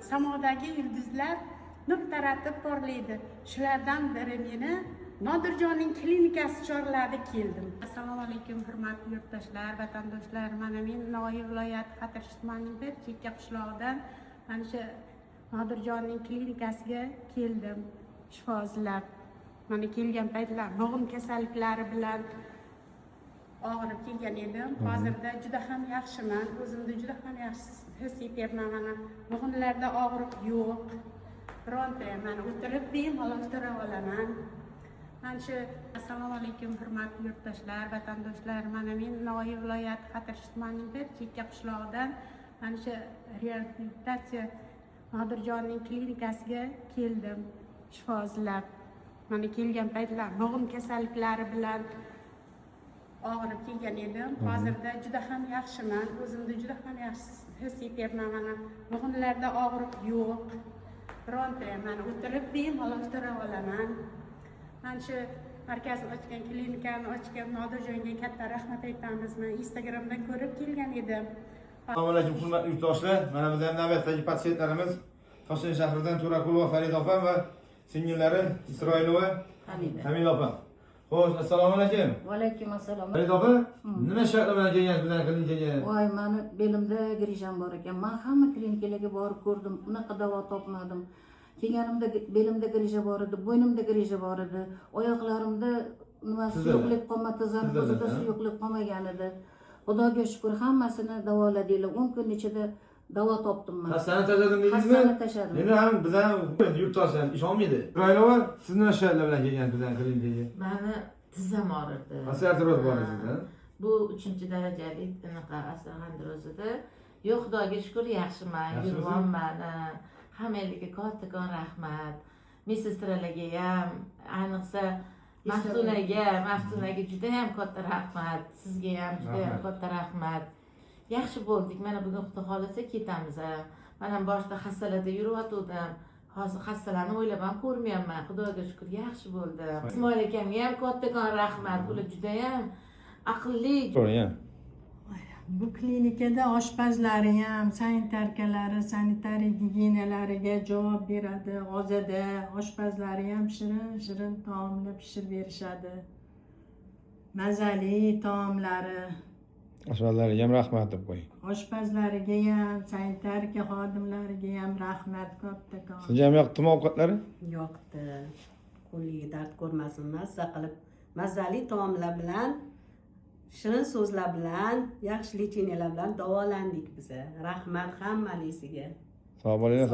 Samodagi yulduzlar nur taratib porlaydi. Shulardan biri meni Nodirjonning klinikasi chorladi keldim. Assalomu alaykum hurmatli yurtdoshlar, vatandoshlar. Mana men Navoiy viloyati Xatirchi tumanining bir chekka qishlog'idan mana shu Nodirjonning klinikasiga keldim. Shifo izlab. Mana kelgan paytlar bo'g'im kasalliklari bilan og'rib kelgan edim. Hozirda juda ham yaxshiman. O'zimni juda ham yaxshi his etyapman. Mana bo'g'imlarda og'riq yo'q. Bironta mana o'tirib bemalol tura olaman. Mana shu assalomu alaykum hurmatli yurtdoshlar, vatandoshlar. Mana men Navoiy viloyati Xatirchi tumanining bir chekka qishlog'idan mana shu reabilitatsiya Nodirjonning klinikasiga keldim. Shifo izlab. Mana kelgan paytlar bo'g'im kasalliklari bilan og'rib kelgan edim. Hozirda juda ham yaxshiman. O'zimni juda ham yaxshi his etyapman. Mana bo'g'imlarda og'riq yo'q. Bironta mana o'tirib bemalol tura olaman. Mana shu markazni ochgan, klinikani ochgan Nodirjonga katta rahmat aytamiz. Men Instagramdan ko'rib kelgan edim. Assalomu alaykum hurmatli yurtdoshlar. Mana bizning navbatdagi patsientlarimiz Toshkent shahridan To'rakulova Farida opam va singillari Isroilova Hamida opam. Xo'sh, assalomu alaykum. Va alaykum assalom. Farida opa, nima shartlar bilan kelgansiz bizning klinikaga? Voy, meni belimda grijam bor ekan. Men hamma klinikalarga borib ko'rdim, unaqa davo topmadim. Kelganimda belimda grija bor edi, bo'ynimda grija bor edi, oyoqlarimda nima suyuqlik qolmadi, zarkozida suyuqlik qolmagan edi. Xudoga shukr, hammasini davoladinglar. 10 kun ichida davo topdim men. Xastani tashladim deydingizmi? Xastani tashladim. Endi ham bizdan yurtdoshlar ishonmaydi. Isroilova, siz nima shartlar bilan kelgansiz bizning klinikaga? Meni tizzam og'ridi. Osteoartroz bor sizda. Bu 3-darajali anaqa osteoartrozida. Yo'q, Xudoga shukr, yaxshiman, yuribman. Hammalarga kattakon rahmat. Mesestralarga ham, ayniqsa Maftunaga juda ham katta rahmat. Sizga ham juda ham katta rahmat. Yaxshi bo'ldik. Mana bugun Xudo xolasa ketamiz. Men ham boshida xastalarda yurib-o'tdim. Hozir xastalarni o'ylab ham ko'rmayapman. Xudoga shukr, yaxshi bo'ldi. Ismoil akamga ham kattakon rahmat. Ular juda ham aqlli. Bu klinikada oshpazlari ham, sanitarkalari, sanitariya gigiyenalariga javob beradi. Ozada oshpazlari ham shirin taomlar pishirib berishadi. Mazali taomlari. Oshpazlarga ham rahmat deb qo'ying. Oshpazlariga ham, sanitarika xodimlariga ham rahmat kattakon. Sizga ham yoqdimi ovqatlari? Yoqdi. Qo'liga dard ko'rmasin, mazza qilib, mazali taomlar bilan, shirin so'zlar bilan, yaxshi lecheniyalar bilan davolandik biz. Rahmat hammangizga. Sog' bo'linglar.